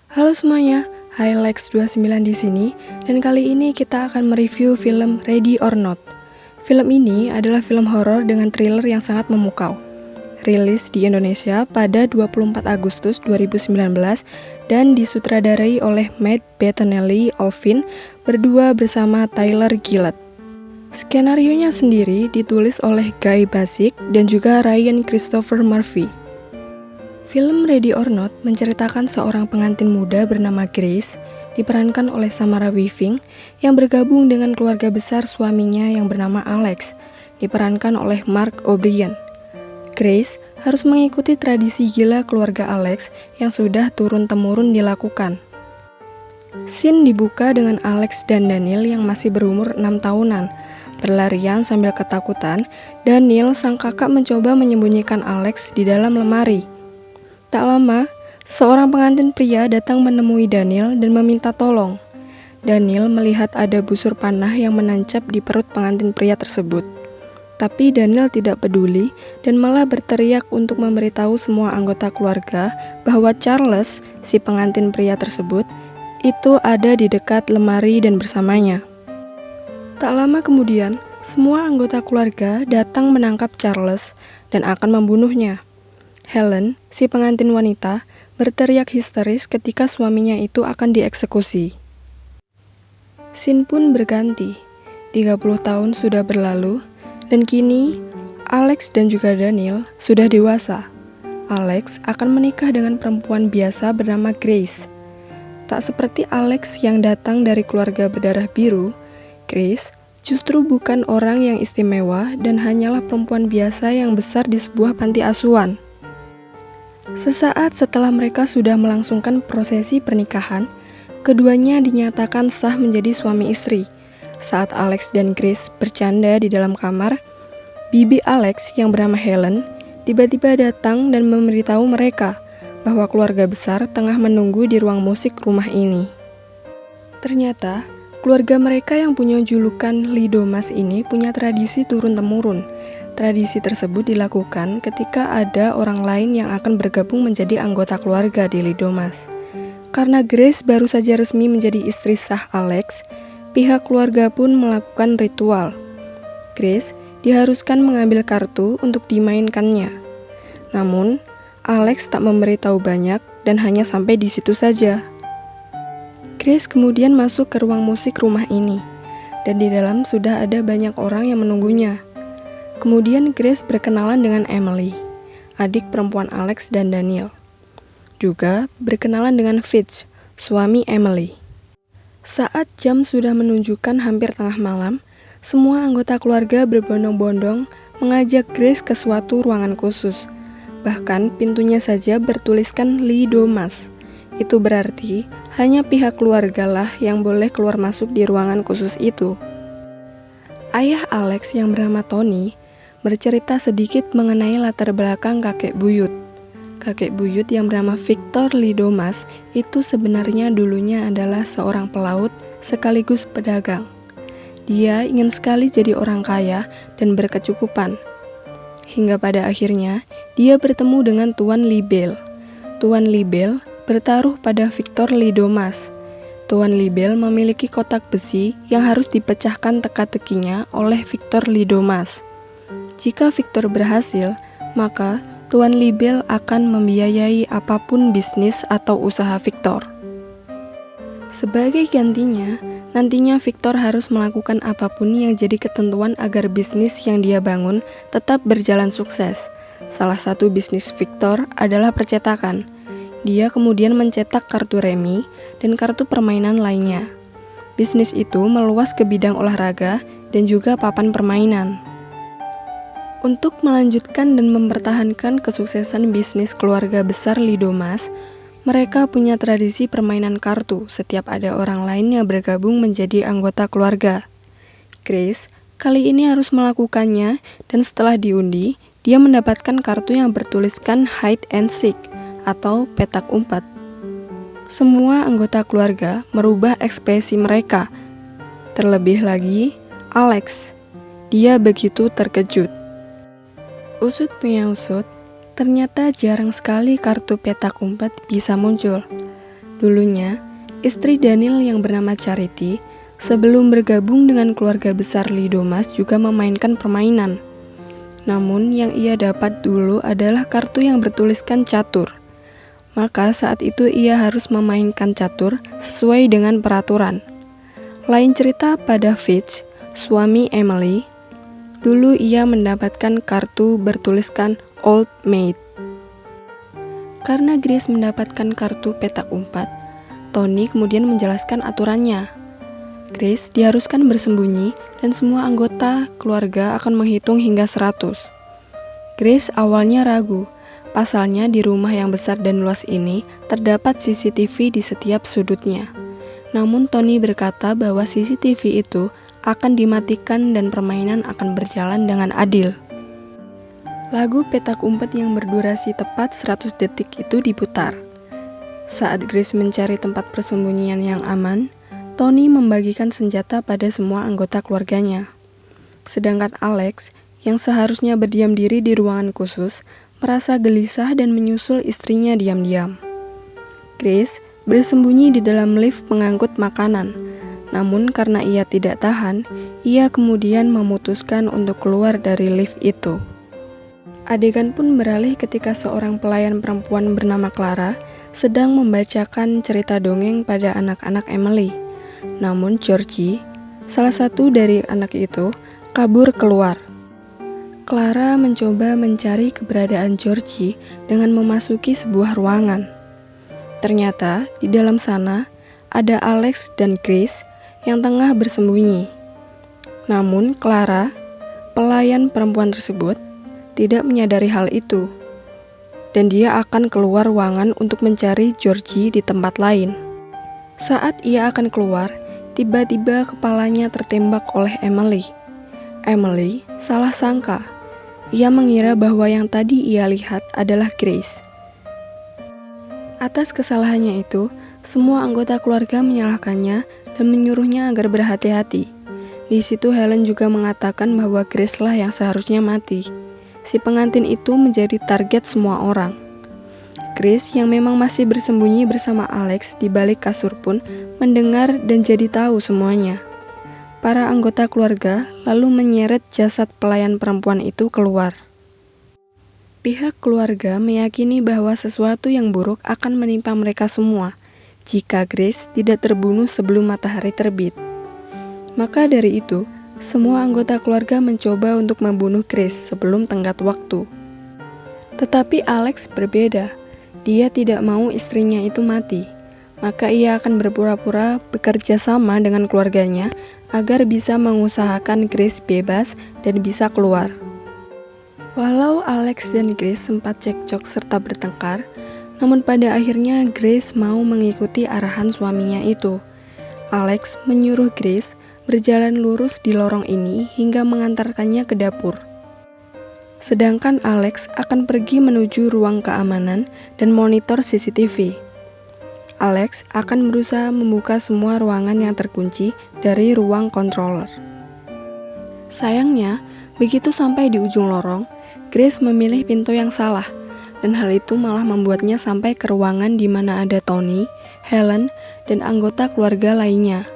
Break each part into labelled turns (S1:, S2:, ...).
S1: Halo semuanya, Highlex29 di sini, dan kali ini kita akan mereview film Ready or Not. Film ini adalah film horor dengan thriller yang sangat memukau. Rilis di Indonesia pada 24 Agustus 2019 dan disutradarai oleh Matt Bettinelli-Olvin berdua bersama Tyler Gillett. Skenarionya sendiri ditulis oleh Guy Basic dan juga Ryan Christopher Murphy. Film Ready or Not menceritakan seorang pengantin muda bernama Grace, diperankan oleh Samara Weaving, yang bergabung dengan keluarga besar suaminya yang bernama Alex, diperankan oleh Mark O'Brien. Grace harus mengikuti tradisi gila keluarga Alex yang sudah turun-temurun dilakukan. Scene dibuka dengan Alex dan Daniel yang masih berumur 6 tahunan, berlarian sambil ketakutan. Daniel, sang kakak, mencoba menyembunyikan Alex di dalam lemari. Tak lama, seorang pengantin pria datang menemui Daniel dan meminta tolong. Daniel melihat ada busur panah yang menancap di perut pengantin pria tersebut. Tapi Daniel tidak peduli dan malah berteriak untuk memberitahu semua anggota keluarga bahwa Charles, si pengantin pria tersebut, itu ada di dekat lemari dan bersamanya. Tak lama kemudian, semua anggota keluarga datang menangkap Charles dan akan membunuhnya. Helen, si pengantin wanita, berteriak histeris ketika suaminya itu akan dieksekusi. Scene pun berganti. 30 tahun sudah berlalu, dan kini Alex dan juga Daniel sudah dewasa. Alex akan menikah dengan perempuan biasa bernama Grace. Tak seperti Alex yang datang dari keluarga berdarah biru, Grace justru bukan orang yang istimewa dan hanyalah perempuan biasa yang besar di sebuah panti asuhan. Sesaat setelah mereka sudah melangsungkan prosesi pernikahan, keduanya dinyatakan sah menjadi suami istri. Saat Alex dan Grace bercanda di dalam kamar, bibi Alex yang bernama Helen tiba-tiba datang dan memberitahu mereka bahwa keluarga besar tengah menunggu di ruang musik rumah ini. Ternyata, keluarga mereka yang punya julukan Lidomas ini punya tradisi turun-temurun. Tradisi tersebut dilakukan ketika ada orang lain yang akan bergabung menjadi anggota keluarga di Lidomas. Karena Grace baru saja resmi menjadi istri sah Alex, pihak keluarga pun melakukan ritual. Grace diharuskan mengambil kartu untuk dimainkannya. Namun, Alex tak memberitahu banyak dan hanya sampai di situ saja. Grace kemudian masuk ke ruang musik rumah ini, dan di dalam sudah ada banyak orang yang menunggunya. Kemudian Grace berkenalan dengan Emily, adik perempuan Alex dan Daniel. Juga berkenalan dengan Fitz, suami Emily. Saat jam sudah menunjukkan hampir tengah malam, semua anggota keluarga berbondong-bondong mengajak Grace ke suatu ruangan khusus. Bahkan pintunya saja bertuliskan Lidomas. Itu berarti hanya pihak keluargalah yang boleh keluar masuk di ruangan khusus itu. Ayah Alex yang bernama Tony bercerita sedikit mengenai latar belakang kakek buyut. Kakek buyut yang bernama Victor Lidomas itu sebenarnya dulunya adalah seorang pelaut sekaligus pedagang. Dia ingin sekali jadi orang kaya dan berkecukupan. Hingga pada akhirnya, dia bertemu dengan Tuan Libel. Tuan Libel bertaruh pada Victor Lidomas. Tuan Libel memiliki kotak besi yang harus dipecahkan teka-tekinya oleh Victor Lidomas. Jika Victor berhasil, maka Tuan Libel akan membiayai apapun bisnis atau usaha Victor. Sebagai gantinya, nantinya Victor harus melakukan apapun yang jadi ketentuan agar bisnis yang dia bangun tetap berjalan sukses. Salah satu bisnis Victor adalah percetakan. Dia kemudian mencetak kartu remi dan kartu permainan lainnya. Bisnis itu meluas ke bidang olahraga dan juga papan permainan. Untuk melanjutkan dan mempertahankan kesuksesan bisnis keluarga besar Lidomas, mereka punya tradisi permainan kartu setiap ada orang lain yang bergabung menjadi anggota keluarga. Grace kali ini harus melakukannya dan setelah diundi, dia mendapatkan kartu yang bertuliskan hide and seek atau petak umpet. Semua anggota keluarga merubah ekspresi mereka. Terlebih lagi, Alex. Dia begitu terkejut. Usut punya usut, ternyata jarang sekali kartu petak umpet bisa muncul. Dulunya, istri Daniel yang bernama Charity sebelum bergabung dengan keluarga besar Lidomas juga memainkan permainan. Namun yang ia dapat dulu adalah kartu yang bertuliskan catur. Maka saat itu ia harus memainkan catur sesuai dengan peraturan. Lain cerita pada Fitch, suami Emily. Dulu ia mendapatkan kartu bertuliskan Old Maid. Karena Grace mendapatkan kartu petak umpat, Tony kemudian menjelaskan aturannya. Grace diharuskan bersembunyi dan semua anggota keluarga akan menghitung hingga 100. Grace awalnya ragu, pasalnya di rumah yang besar dan luas ini terdapat CCTV di setiap sudutnya. Namun Tony berkata bahwa CCTV itu akan dimatikan dan permainan akan berjalan dengan adil. Lagu petak umpet yang berdurasi tepat 100 detik itu diputar. Saat Grace mencari tempat persembunyian yang aman, Tony membagikan senjata pada semua anggota keluarganya. Sedangkan Alex, yang seharusnya berdiam diri di ruangan khusus, merasa gelisah dan menyusul istrinya diam-diam. Grace bersembunyi di dalam lift pengangkut makanan. Namun karena ia tidak tahan, ia kemudian memutuskan untuk keluar dari lift itu. Adegan pun beralih ketika seorang pelayan perempuan bernama Clara sedang membacakan cerita dongeng pada anak-anak Emily. Namun Georgie, salah satu dari anak itu, kabur keluar. Clara mencoba mencari keberadaan Georgie dengan memasuki sebuah ruangan. Ternyata di dalam sana ada Alex dan Grace yang tengah bersembunyi. Namun Clara, pelayan perempuan tersebut, tidak menyadari hal itu, dan dia akan keluar ruangan untuk mencari Georgie di tempat lain. Saat ia akan keluar, tiba-tiba kepalanya tertembak oleh Emily. Emily salah sangka. Ia mengira bahwa yang tadi ia lihat adalah Grace. Atas kesalahannya itu, semua anggota keluarga menyalahkannya dan menyuruhnya agar berhati-hati. Di situ Helen juga mengatakan bahwa Grace lah yang seharusnya mati. Si pengantin itu menjadi target semua orang. Grace yang memang masih bersembunyi bersama Alex di balik kasur pun mendengar dan jadi tahu semuanya. Para anggota keluarga lalu menyeret jasad pelayan perempuan itu keluar. Pihak keluarga meyakini bahwa sesuatu yang buruk akan menimpa mereka semua jika Grace tidak terbunuh sebelum matahari terbit. Maka dari itu, semua anggota keluarga mencoba untuk membunuh Grace sebelum tenggat waktu. Tetapi Alex berbeda. Dia tidak mau istrinya itu mati. Maka ia akan berpura-pura bekerja sama dengan keluarganya agar bisa mengusahakan Grace bebas dan bisa keluar. Walau Alex dan Grace sempat cekcok serta bertengkar, namun pada akhirnya Grace mau mengikuti arahan suaminya itu. Alex menyuruh Grace berjalan lurus di lorong ini hingga mengantarkannya ke dapur. Sedangkan Alex akan pergi menuju ruang keamanan dan monitor CCTV. Alex akan berusaha membuka semua ruangan yang terkunci dari ruang controller. Sayangnya, begitu sampai di ujung lorong, Grace memilih pintu yang salah, dan hal itu malah membuatnya sampai ke ruangan di mana ada Tony, Helen, dan anggota keluarga lainnya.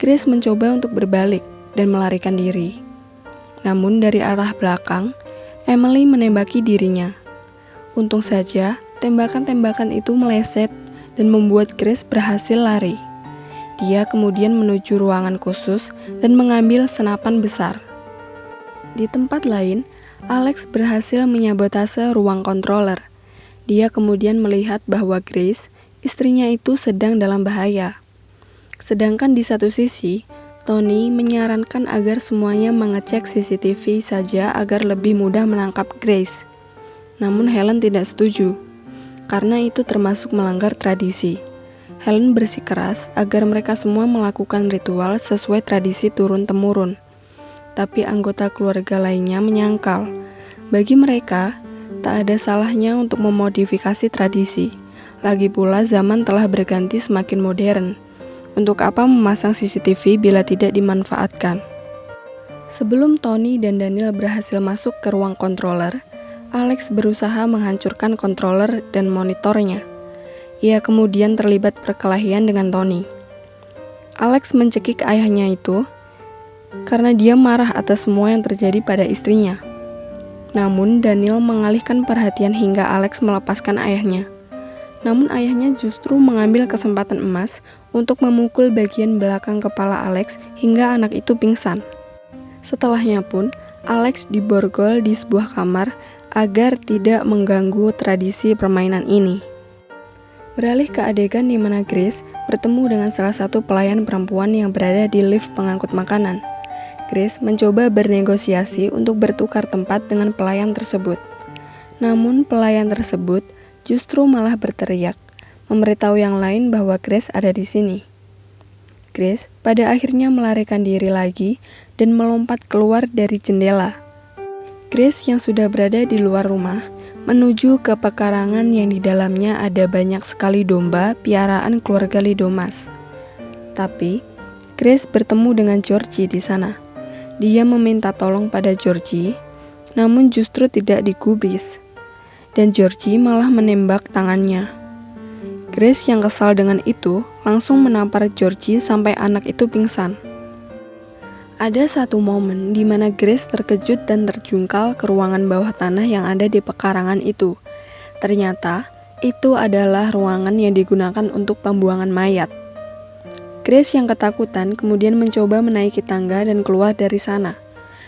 S1: Grace mencoba untuk berbalik dan melarikan diri. Namun dari arah belakang, Emily menembaki dirinya. Untung saja, tembakan-tembakan itu meleset dan membuat Grace berhasil lari. Dia kemudian menuju ruangan khusus dan mengambil senapan besar. Di tempat lain, Alex berhasil menyabotase ruang controller. Dia kemudian melihat bahwa Grace, istrinya itu sedang dalam bahaya. Sedangkan di satu sisi, Tony menyarankan agar semuanya mengecek CCTV saja agar lebih mudah menangkap Grace. Namun Helen tidak setuju, karena itu termasuk melanggar tradisi. Helen bersikeras agar mereka semua melakukan ritual sesuai tradisi turun-temurun. Tapi anggota keluarga lainnya menyangkal. Bagi mereka, tak ada salahnya untuk memodifikasi tradisi. Lagi pula zaman telah berganti semakin modern. Untuk apa memasang CCTV bila tidak dimanfaatkan? Sebelum Tony dan Daniel berhasil masuk ke ruang controller, Alex berusaha menghancurkan controller dan monitornya. ia kemudian terlibat perkelahian dengan Tony. Alex mencekik ayahnya itu karena dia marah atas semua yang terjadi pada istrinya. Namun Daniel mengalihkan perhatian hingga Alex melepaskan ayahnya. Namun ayahnya justru mengambil kesempatan emas untuk memukul bagian belakang kepala Alex hingga anak itu pingsan. Setelahnya pun, Alex diborgol di sebuah kamar agar tidak mengganggu tradisi permainan ini. Beralih ke adegan di mana Grace bertemu dengan salah satu pelayan perempuan yang berada di lift pengangkut makanan. Grace mencoba bernegosiasi untuk bertukar tempat dengan pelayan tersebut. Namun pelayan tersebut justru malah berteriak, memberitahu yang lain bahwa Grace ada di sini. Grace pada akhirnya melarikan diri lagi dan melompat keluar dari jendela. Grace yang sudah berada di luar rumah menuju ke pekarangan yang di dalamnya ada banyak sekali domba piaraan keluarga Lidomas. Tapi Grace bertemu dengan Georgie di sana. Dia meminta tolong pada Georgie, namun justru tidak digubris, dan Georgie malah menembak tangannya. Grace yang kesal dengan itu langsung menampar Georgie sampai anak itu pingsan. Ada satu momen di mana Grace terkejut dan terjungkal ke ruangan bawah tanah yang ada di pekarangan itu. Ternyata, itu adalah ruangan yang digunakan untuk pembuangan mayat. Grace yang ketakutan kemudian mencoba menaiki tangga dan keluar dari sana.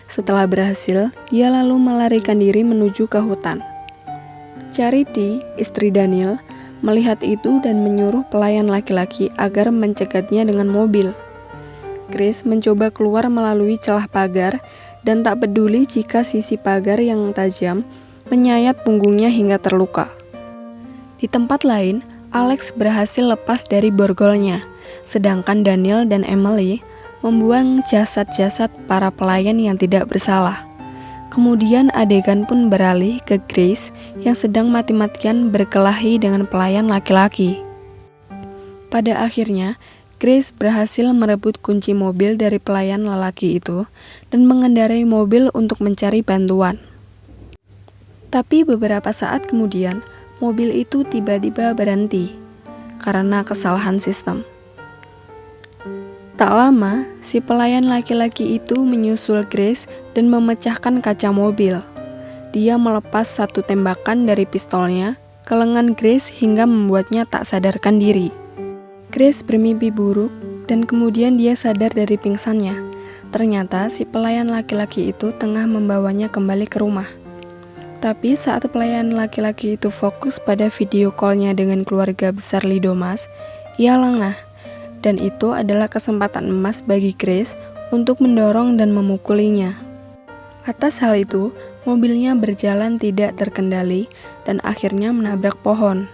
S1: Setelah berhasil, dia lalu melarikan diri menuju ke hutan. Charity, istri Daniel, melihat itu dan menyuruh pelayan laki-laki agar mencegatnya dengan mobil. Grace mencoba keluar melalui celah pagar dan tak peduli jika sisi pagar yang tajam menyayat punggungnya hingga terluka. Di tempat lain, Alex berhasil lepas dari borgolnya, sedangkan Daniel dan Emily membuang jasad-jasad para pelayan yang tidak bersalah. Kemudian adegan pun beralih ke Grace yang sedang mati-matian berkelahi dengan pelayan laki-laki. Pada akhirnya, Grace berhasil merebut kunci mobil dari pelayan lelaki itu dan mengendarai mobil untuk mencari bantuan. Tapi beberapa saat kemudian, mobil itu tiba-tiba berhenti karena kesalahan sistem. Tak lama, si pelayan laki-laki itu menyusul Grace dan memecahkan kaca mobil. Dia melepas satu tembakan dari pistolnya ke lengan Grace hingga membuatnya tak sadarkan diri. Grace bermimpi buruk dan kemudian dia sadar dari pingsannya. Ternyata si pelayan laki-laki itu tengah membawanya kembali ke rumah. Tapi saat pelayan laki-laki itu fokus pada video call-nya dengan keluarga besar Lidomas, ia lengah. Dan itu adalah kesempatan emas bagi Grace untuk mendorong dan memukulinya. Atas hal itu, mobilnya berjalan tidak terkendali dan akhirnya menabrak pohon.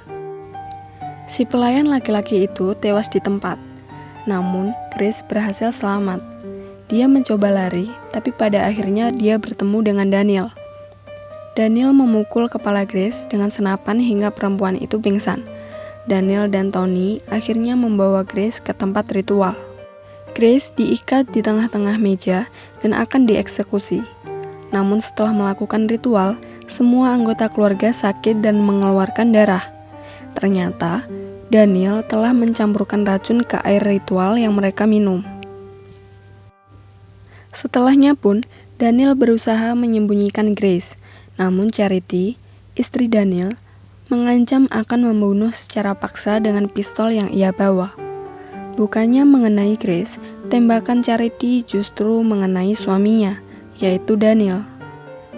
S1: Si pelayan laki-laki itu tewas di tempat. Namun, Grace berhasil selamat. Dia mencoba lari, tapi pada akhirnya dia bertemu dengan Daniel. Daniel memukul kepala Grace dengan senapan hingga perempuan itu pingsan. Daniel dan Tony akhirnya membawa Grace ke tempat ritual. Grace diikat di tengah-tengah meja dan akan dieksekusi. Namun setelah melakukan ritual, semua anggota keluarga sakit dan mengeluarkan darah. Ternyata, Daniel telah mencampurkan racun ke air ritual yang mereka minum. Setelahnya pun, Daniel berusaha menyembunyikan Grace. Namun Charity, istri Daniel, mengancam akan membunuh secara paksa dengan pistol yang ia bawa. Bukannya mengenai Grace, tembakan Charity justru mengenai suaminya, yaitu Daniel.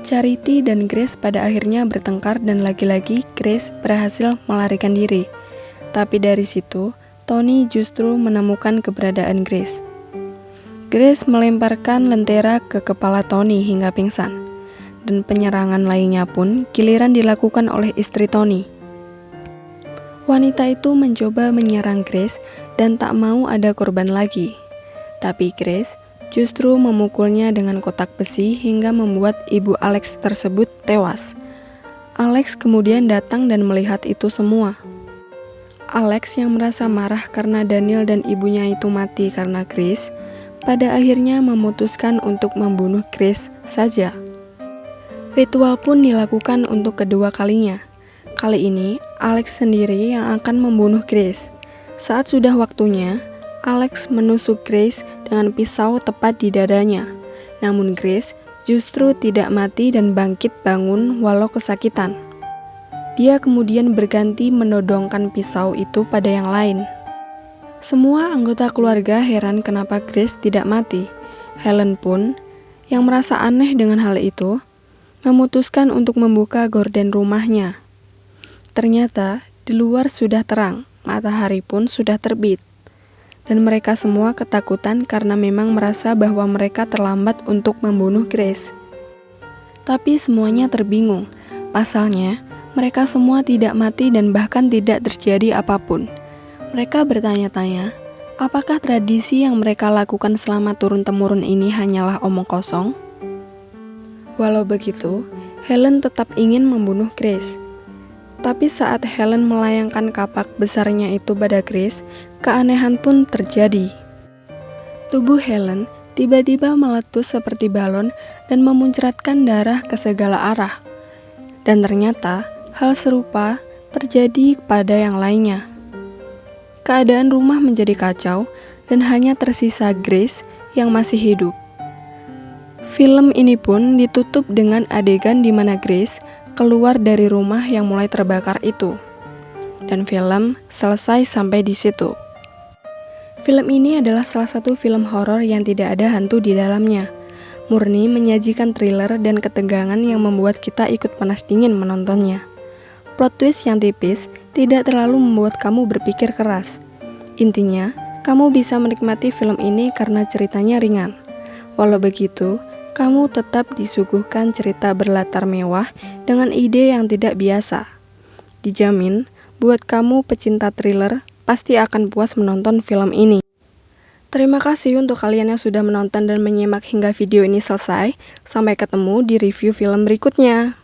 S1: Charity dan Grace pada akhirnya bertengkar dan lagi-lagi Grace berhasil melarikan diri. Tapi dari situ, Tony justru menemukan keberadaan Grace. Grace melemparkan lentera ke kepala Tony hingga pingsan. Dan penyerangan lainnya pun giliran dilakukan oleh istri Tony. Wanita itu mencoba menyerang Grace dan tak mau ada korban lagi. Tapi Grace justru memukulnya dengan kotak besi hingga membuat ibu Alex tersebut tewas. Alex kemudian datang dan melihat itu semua. Alex yang merasa marah karena Daniel dan ibunya itu mati karena Grace, pada akhirnya memutuskan untuk membunuh Grace saja. Ritual pun dilakukan untuk kedua kalinya. Kali ini, Alex sendiri yang akan membunuh Grace. Saat sudah waktunya, Alex menusuk Grace dengan pisau tepat di dadanya. Namun Grace justru tidak mati dan bangkit bangun walau kesakitan. Dia kemudian berganti menodongkan pisau itu pada yang lain. Semua anggota keluarga heran kenapa Grace tidak mati. Helen pun, yang merasa aneh dengan hal itu, memutuskan untuk membuka gorden rumahnya. Ternyata di luar sudah terang, matahari pun sudah terbit. Dan mereka semua ketakutan karena memang merasa bahwa mereka terlambat untuk membunuh Grace. Tapi semuanya terbingung. Pasalnya, mereka semua tidak mati dan bahkan tidak terjadi apapun. Mereka bertanya-tanya, apakah tradisi yang mereka lakukan selama turun-temurun ini hanyalah omong kosong? Walau begitu, Helen tetap ingin membunuh Grace. Tapi saat Helen melayangkan kapak besarnya itu pada Grace, keanehan pun terjadi. Tubuh Helen tiba-tiba meletus seperti balon dan memuncratkan darah ke segala arah. Dan ternyata, hal serupa terjadi pada yang lainnya. Keadaan rumah menjadi kacau dan hanya tersisa Grace yang masih hidup. Film ini pun ditutup dengan adegan di mana Grace keluar dari rumah yang mulai terbakar itu. Dan film selesai sampai di situ. Film ini adalah salah satu film horor yang tidak ada hantu di dalamnya. Murni menyajikan thriller dan ketegangan yang membuat kita ikut panas dingin menontonnya. Plot twist yang tipis tidak terlalu membuat kamu berpikir keras. Intinya, kamu bisa menikmati film ini karena ceritanya ringan. Walau begitu, kamu tetap disuguhkan cerita berlatar mewah dengan ide yang tidak biasa. Dijamin, buat kamu pecinta thriller, pasti akan puas menonton film ini. Terima kasih untuk kalian yang sudah menonton dan menyimak hingga video ini selesai. Sampai ketemu di review film berikutnya.